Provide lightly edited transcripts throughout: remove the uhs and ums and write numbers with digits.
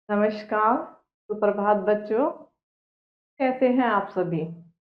नमस्कार, सुप्रभात बच्चों। कैसे हैं आप सभी?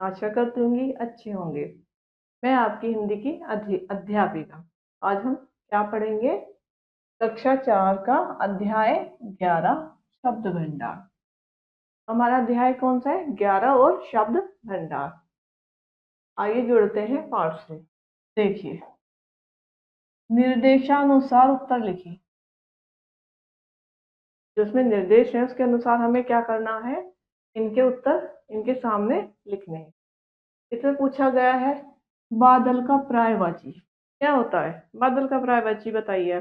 आशा करती हूँ अच्छे होंगे। मैं आपकी हिंदी की अध्यापिका। आज हम क्या पढ़ेंगे? कक्षा 4 का अध्याय 11 शब्द भंडार। हमारा अध्याय कौन सा है? 11 और शब्द भंडार। आइए जुड़ते हैं पाठ से। देखिए, निर्देशानुसार उत्तर लिखिए। जो उसमें निर्देश है उसके अनुसार हमें क्या करना है? इनके उत्तर इनके सामने लिखने हैं। इसमें पूछा गया है बादल का पर्यायवाची क्या होता है? बादल का पर्यायवाची बताइए।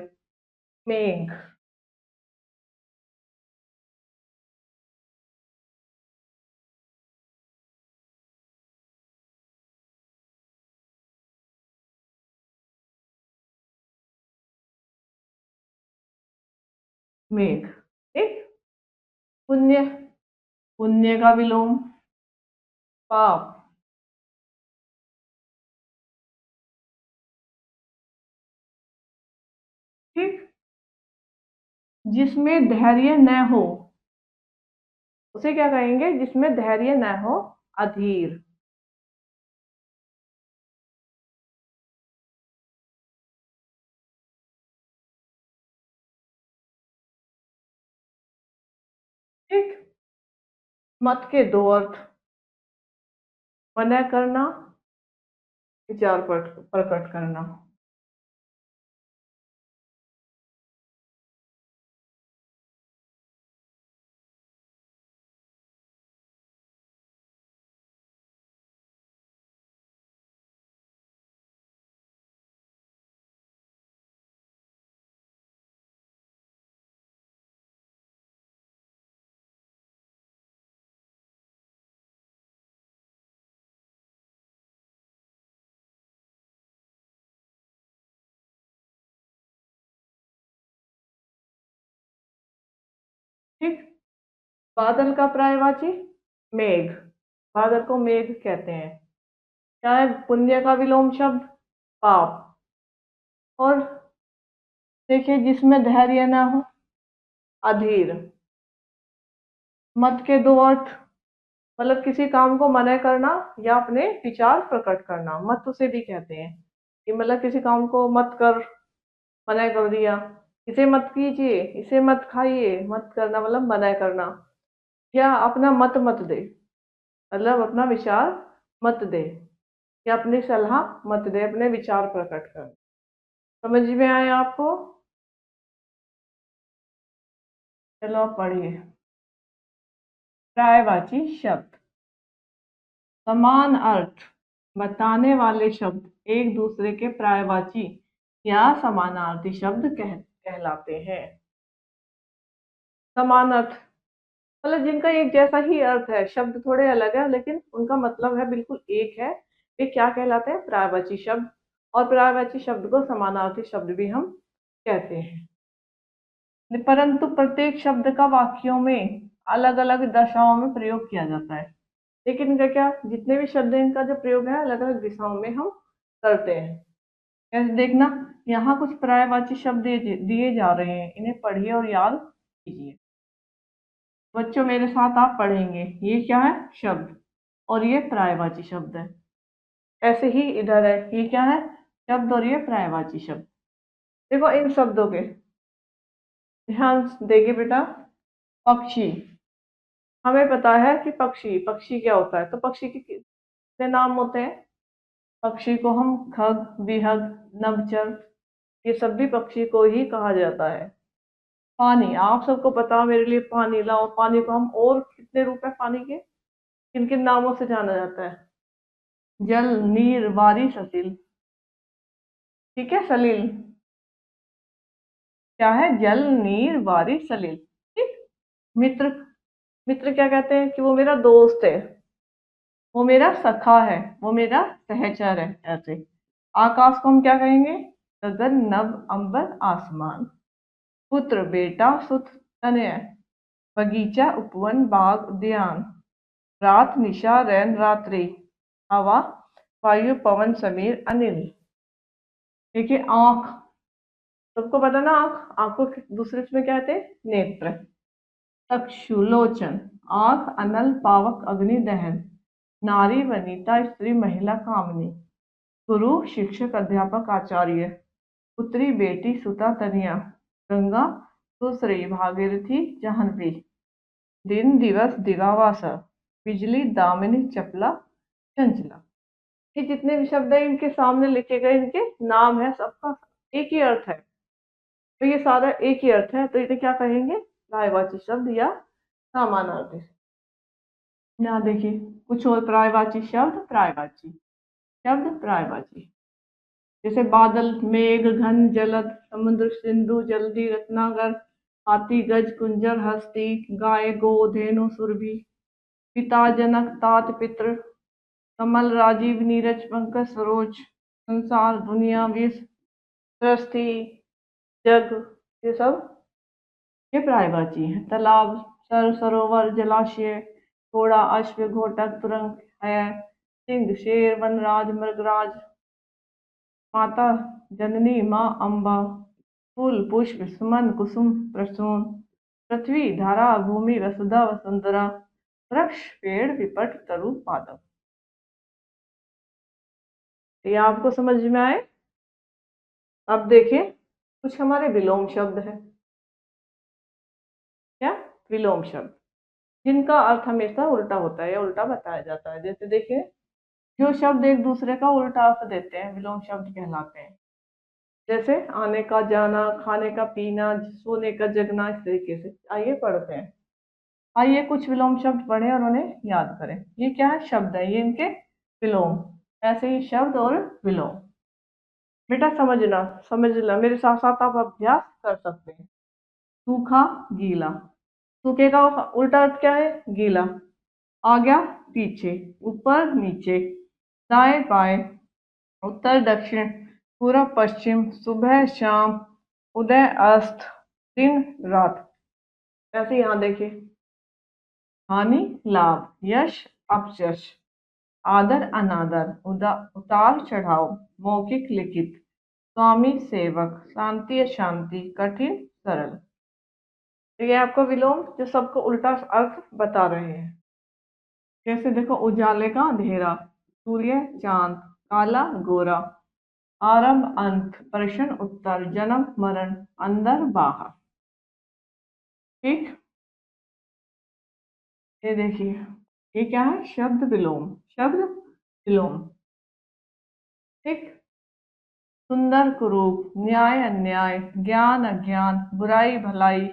मेघ। मेघ। ठीक। पुण्य। पुण्य का विलोम पाप। ठीक। जिसमें धैर्य न हो उसे क्या कहेंगे? जिसमें धैर्य न हो अधीर। ठीक। मत के दो अर्थ। मना करना, विचार प्रकट करना। ठीक। बादल का पर्यायवाची मेघ। बादल को मेघ कहते हैं। क्या है? पुण्य का विलोम शब्द पाप। और देखिए, जिसमें धैर्य ना हो अधीर। मत के दो अर्थ, मतलब किसी काम को मना करना या अपने विचार प्रकट करना। मत उसे भी कहते हैं कि मतलब किसी काम को मत कर, मना कर दिया। इसे मत कीजिए, इसे मत खाइए, मत करना मतलब मना करना। या अपना मत मत दे, मतलब अपना विचार मत दे, या अपनी सलाह मत दे, अपने विचार प्रकट कर। समझ में आए आपको? चलो आप पढ़िए। पर्यायवाची शब्द। समान अर्थ बताने वाले शब्द एक दूसरे के पर्यायवाची या समानार्थी शब्द कहलाते हैं। समान अर्थ मतलब जिनका एक जैसा ही अर्थ है, शब्द थोड़े अलग है लेकिन उनका मतलब है बिल्कुल एक है। वे क्या कहलाते हैं? पर्यायवाची शब्द। और पर्यायवाची शब्द को समानार्थी शब्द भी हम कहते हैं। परंतु प्रत्येक शब्द का वाक्यों में अलग अलग दशाओं में प्रयोग किया जाता है। लेकिन इनका क्या, जितने भी शब्द हैं इनका जो प्रयोग है अलग अलग दिशाओं में हम करते हैं। कैसे? देखना, यहाँ कुछ पर्यायवाची शब्द दिए जा रहे हैं, इन्हें पढ़िए और याद कीजिए। बच्चों मेरे साथ आप पढ़ेंगे। ये क्या है? शब्द। और ये पर्यायवाची शब्द है। ऐसे ही इधर है, ये क्या है? शब्द और ये पर्यायवाची शब्द। देखो इन शब्दों के ध्यान देंगे बेटा। पक्षी। हमें पता है कि पक्षी पक्षी क्या होता है, तो पक्षी के कितने नाम होते हैं? पक्षी को हम खग, विहग, नभचर, ये सब भी पक्षी को ही कहा जाता है। पानी, आप सबको पता, मेरे लिए पानी लाओ। पानी को हम और कितने रूप है पानी के? किन किन नामों से जाना जाता है? जल, नीर, वारी, सलिल। ठीक है, सलिल। क्या है? जल, नीर, वारी, सलिल। ठीक। मित्र। मित्र क्या कहते हैं? कि वो मेरा दोस्त है, वो मेरा सखा है, वो मेरा सहचर है। ऐसे। आकाश को हम क्या कहेंगे? गगन, नभ, अंबर, आसमान। पुत्र, बेटा, सुत, तनय। बगीचा, उपवन, बाग, उद्यान। रात, निशा, रैन, रात्रि। हवा, वायु, पवन, समीर, अनिल। देखिए आंख, सबको पता ना, आंख, आंख को दूसरे में क्या कहते हैं? नेत्र। चक्षुलोचन आंख, अनल पावक अग्नि दहन, नारी वनिता स्त्री महिला कामनी, गुरु शिक्षक अध्यापक आचार्य, पुत्री बेटी सुता तनिया, गंगा सुश्री भागीरथी जाह्नवी, दिन दिवस दिवावासा, बिजली दामिनी चपला चंचला। ये जितने भी शब्द हैं इनके सामने लिखे गए इनके नाम है, सबका एक ही अर्थ है। तो ये सारा एक ही अर्थ है, तो इसे क्या कहेंगे? पर्यायवाची शब्द या समानार्थी। यहाँ देखिए कुछ और पर्यायवाची शब्द, पर्यायवाची शब्द, पर्यायवाची जैसे बादल, मेघ, घन, जलद, समुद्र, सिंधु, जल्दी, रत्नाकर, हाथी, गज, कुंजर, हस्ती, गाय, गो, धेनु, सुरभि, पिता, जनक, तात, पितृ, कमल, राजीव, नीरज, पंकज, सरोज, संसार, दुनिया, विश्व, सृष्टि, जग, ये सब ये पर्यायवाची है। तालाब, सर, सरोवर, जलाशय, घोड़ा, अश्व, घोटक, तुरंग, है, सिंह, शेर, वनराज, मृगराज, माता जननी, माँ अम्बा, फूल, पुष्प, सुमन, कुसुम, प्रसून, पृथ्वी, धारा, भूमि, वसुधा, वसुंधरा, वृक्ष, पेड़, विपट, तरु, पादप। ये आपको समझ में आए? अब देखें कुछ हमारे विलोम शब्द है। क्या? विलोम शब्द जिनका अर्थ हमेशा उल्टा होता है या उल्टा बताया जाता है। जैसे देखिए जो शब्द एक दूसरे का उल्टा अर्थ देते हैं विलोम शब्द कहलाते हैं। जैसे आने का जाना, खाने का पीना, सोने का जगना, इस तरीके से। आइए पढ़ते हैं। आइए कुछ विलोम शब्द पढ़ें और उन्हें याद करें। ये क्या है? शब्द है, ये इनके विलोम। ऐसे ही शब्द और विलोम बेटा समझना, समझना मेरे साथ साथ आप अभ्यास कर सकते हैं। सूखा, गीला। सूखे का उल्टा अर्थ क्या है? गीला। आ गया पीछे, ऊपर नीचे, दाएं बाएं, उत्तर दक्षिण, पूरब पश्चिम, सुबह शाम, उदय अस्त, दिन रात। ऐसे यहाँ देखिए हानि लाभ, यश अपयश, आदर अनादर, उतार चढ़ाव, मौखिक लिखित, स्वामी सेवक, शांति अशांति, कठिन सरल। तो ये आपको विलोम जो सबको उल्टा अर्थ बता रहे हैं। जैसे देखो उजाले का अंधेरा, सूर्य चांद, काला गोरा, आरंभ अंत, प्रश्न उत्तर, जन्म मरण, अंदर बाहर। ठीक, ये देखिए ये क्या है? शब्द विलोम, शब्द विलोम। ठीक, सुंदर कुरूप, न्याय अन्याय, ज्ञान अज्ञान, बुराई भलाई,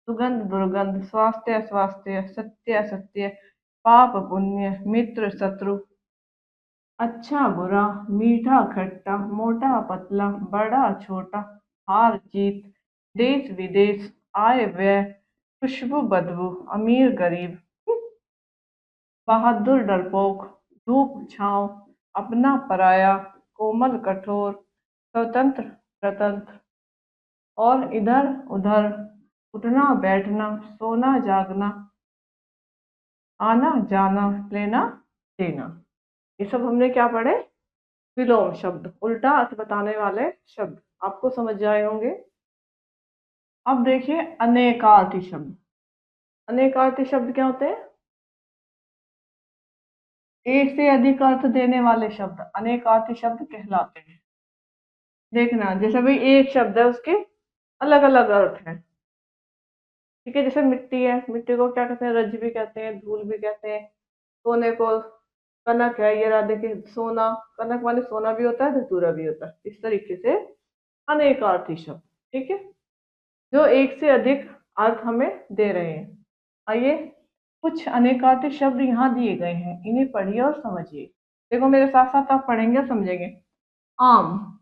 सुगंध दुर्गंध, स्वास्थ्य अस्वास्थ्य, सत्य असत्य, पाप पुण्य, मित्र शत्रु, अच्छा बुरा, मीठा खट्टा, मोटा पतला, बड़ा छोटा, हार जीत, देश विदेश, आय व्यय, खुशबू बदबू, अमीर गरीब, बहादुर डरपोक, धूप छांव, अपना पराया, कोमल कठोर, स्वतंत्र स्वतंत्र, और इधर उधर, उठना बैठना, सोना जागना, आना जाना, लेना देना। ये सब हमने क्या पढ़े? विलोम शब्द, उल्टा अर्थ बताने वाले शब्द। आपको समझ आए होंगे। अब देखिए अनेकार्थी शब्द। अनेकार्थी शब्द क्या होते हैं? एक से अधिक अर्थ देने वाले शब्द अनेकार्थी शब्द कहलाते हैं। देखना जैसे भाई एक शब्द है उसके अलग अलग अर्थ हैं। ठीक है, जैसे मिट्टी है, मिट्टी को क्या कहते हैं? रज भी कहते हैं, धूल भी कहते हैं। सोने को कनक है, ये रहा देखिए सोना, कनक माने सोना भी होता है, धतूरा भी होता है। इस तरीके से अनेकार्थी शब्द, ठीक है, जो एक से अधिक अर्थ हमें दे रहे हैं। आइए कुछ अनेकार्थी शब्द यहाँ दिए गए हैं, इन्हें पढ़िए और समझिए। देखो मेरे साथ साथ आप पढ़ेंगे और समझेंगे। आम,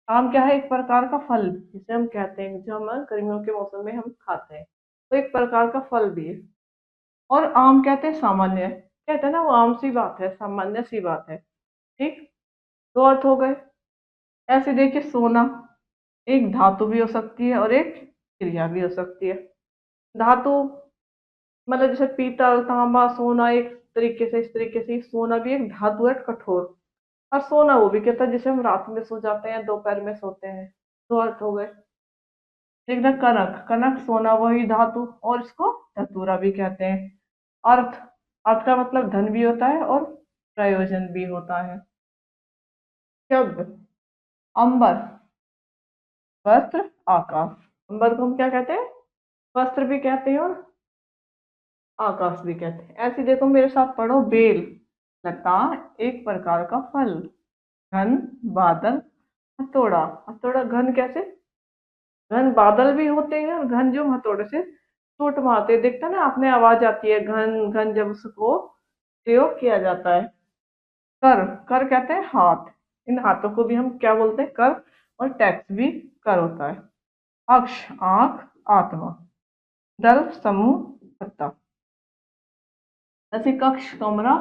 आम क्या है? एक प्रकार का फल जिसे हम कहते हैं, जो हम गर्मियों के मौसम में हम खाते हैं, तो एक प्रकार का फल भी है। और आम कहते हैं सामान्य, कहते हैं ना वो आम सी बात है, सामान्य सी बात है। ठीक, दो अर्थ हो गए। ऐसे देखिए सोना एक धातु भी हो सकती है और एक क्रिया भी हो सकती है। धातु मतलब जैसे पीतल तांबा सोना, एक तरीके से इस तरीके से सोना भी एक धातु है कठोर। और सोना वो भी कहता है जिसे हम रात में सो जाते हैं, दोपहर में सोते हैं। दो अर्थ हो गए। देखना, कनक, कनक सोना वही धातु, और इसको धतूरा भी कहते हैं। अर्थ, अर्थ का मतलब धन भी होता है और प्रयोजन भी होता है। शब्द, अंबर, वस्त्र, आकाश। अंबर को हम क्या कहते हैं? वस्त्र भी कहते हैं और आकाश भी कहते हैं। ऐसे देखो, मेरे साथ पढ़ो। बेल, लता, एक प्रकार का फल। घन, बादल, हथौड़ा। हथौड़ा घन कैसे? घन बादल भी होते हैं और घन जो हथौड़े से चोट मारते हैं, देखता ना आपने, आवाज आती है घन घन जब उसको प्रयोग किया जाता है। कर, कर कहते हैं हाथ। इन हाथों को भी हम क्या बोलते हैं? कर। और टैक्स भी कर होता है। अक्ष, आंख, आत्मा। दल, समूह, सत्ता। जैसे कक्ष, कमरा,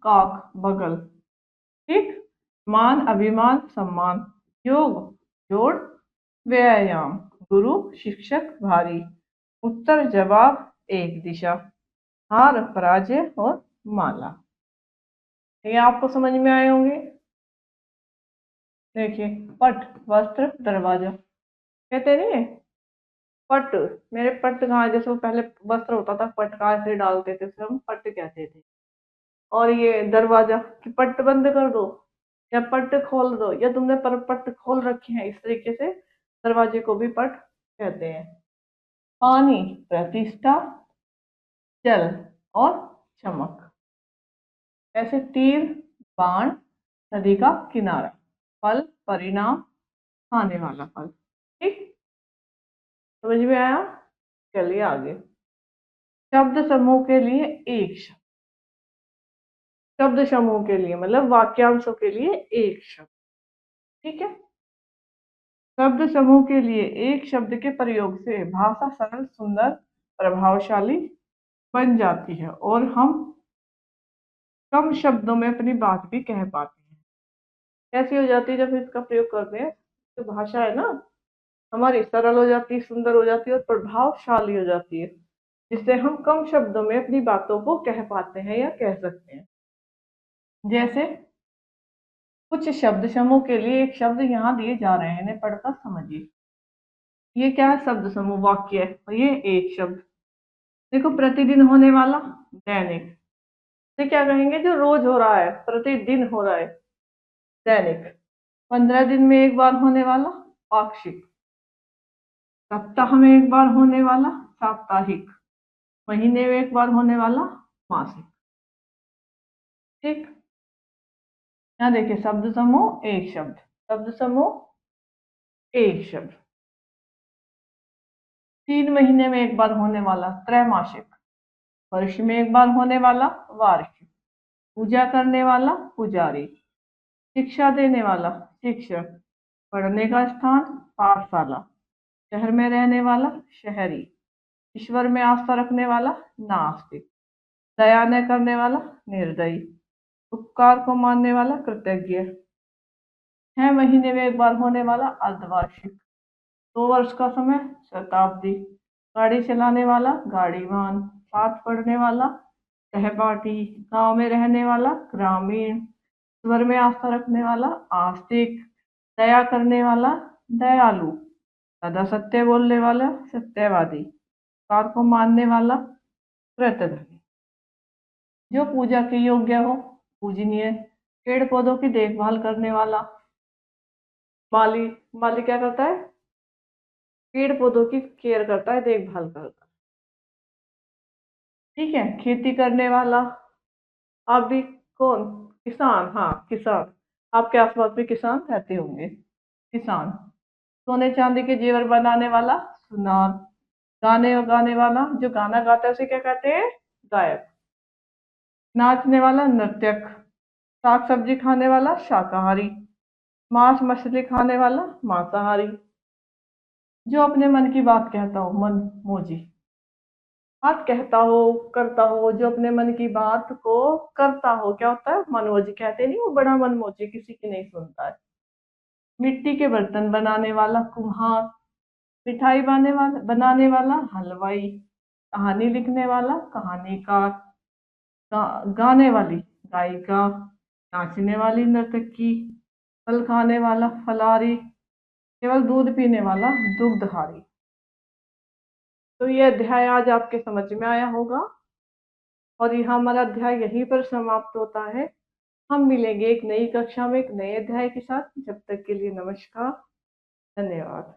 काक, बगल। ठीक। मान, अभिमान, सम्मान। योग, जोड़, व्यायाम। गुरु, शिक्षक, भारी। उत्तर, जवाब, एक दिशा। हार, पराजय और माला। ये आपको समझ में आए होंगे। देखिए, पट, वस्त्र, दरवाजा। कहते नहीं, पट, मेरे पट कहाँ, जैसे वो पहले वस्त्र होता था, पट कहाँ से डालते थे, उसे हम पट कहते थे। और ये दरवाजा, कि पट बंद कर दो या पट खोल दो, या तुमने पर पट खोल रखे हैं, इस तरीके से दरवाजे को भी पट कहते हैं। पानी, प्रतिष्ठा, जल और चमक। ऐसे तीर, बाण, नदी का किनारा। फल, परिणाम, खाने वाला फल। ठीक, समझ में आया? चलिए आगे। शब्द समूह के लिए एक शब्द। शब्द समूह के लिए मतलब वाक्यांशों के लिए एक शब्द। ठीक है। शब्द समूह के लिए एक शब्द के प्रयोग से भाषा सरल, सुंदर, प्रभावशाली बन जाती है और हम कम शब्दों में अपनी बात भी कह पाते हैं। कैसी हो जाती है जब इसका प्रयोग करते हैं? तो भाषा है ना हमारी, सरल हो जाती है, सुंदर हो जाती है और प्रभावशाली हो जाती है, जिससे हम कम शब्दों में अपनी बातों को कह पाते हैं या कह सकते हैं। जैसे कुछ शब्द समूह के लिए एक शब्द यहाँ दिए जा रहे हैं, इन्हें पढ़कर समझिए। ये क्या है? शब्द समूह, वाक्य है और ये एक शब्द। देखो, प्रतिदिन होने वाला, दैनिक। ये क्या कहेंगे? जो रोज हो रहा है, प्रतिदिन हो रहा है, दैनिक। 15 दिन में एक बार होने वाला, पाक्षिक। सप्ताह में एक बार होने वाला, साप्ताहिक। महीने में एक बार होने वाला, मासिक। ठीक। यहाँ देखिए, शब्द समूह एक शब्द, शब्द समूह एक शब्द। 3 महीने में एक बार होने वाला, त्रैमासिक। वर्ष में एक बार होने वाला, वार्षिक। पूजा करने वाला, पुजारी। शिक्षा देने वाला, शिक्षक। पढ़ने का स्थान, पाठशाला। शहर में रहने वाला, शहरी। ईश्वर में आस्था रखने वाला, नास्तिक। दया न करने वाला, निर्दयी। उपकार को मानने वाला, कृतज्ञ। 6 महीने में एक बार होने वाला, अर्धवार्षिक। 2 वर्ष का समय, शताब्दी। गाड़ी चलाने वाला, गाड़ीवान। साथ पढ़ने वाला, सहपाठी। गांव में रहने वाला, ग्रामीण। ईश्वर में आस्था रखने वाला, आस्तिक। दया करने वाला, दयालु। सदा सत्य बोलने वाला, सत्यवादी। उपकार को मानने वाला, कृतघ्न। जो पूजा के योग्य हो, पूजनीय। पेड़ पौधों की देखभाल करने वाला, माली। माली क्या करता है? पेड़ पौधों की केयर करता है, देखभाल करता है। ठीक है। खेती करने वाला, आप भी कौन? किसान, हाँ किसान। आपके आसपास भी किसान रहते होंगे, किसान। सोने चांदी के जेवर बनाने वाला, सुनार। गाने और गाने वाला, जो गाना गाता है उसे क्या कहते हैं? गायक। नाचने वाला, नर्तक। साग सब्जी खाने वाला, शाकाहारी। मांस मछली खाने वाला, मांसाहारी। जो अपने मन की बात कहता हो, मन मोजी। बात कहता हो, करता हो, जो अपने मन की बात को करता हो, क्या होता है? मनमोजी कहते नहीं, वो बड़ा मनमोजी, किसी की नहीं सुनता है। मिट्टी के बर्तन बनाने वाला, कुम्हार। मिठाई बनाने वाला, हलवाई। कहानी लिखने वाला, कहानीकार। गाने वाली, गायिका। नाचने वाली, नर्तकी। फल खाने वाला, फलारी। केवल दूध पीने वाला, दुग्धहारी। तो ये अध्याय आज आपके समझ में आया होगा और यह हमारा अध्याय यहीं पर समाप्त होता है। हम मिलेंगे एक नई कक्षा में एक नए अध्याय के साथ। जब तक के लिए नमस्कार, धन्यवाद।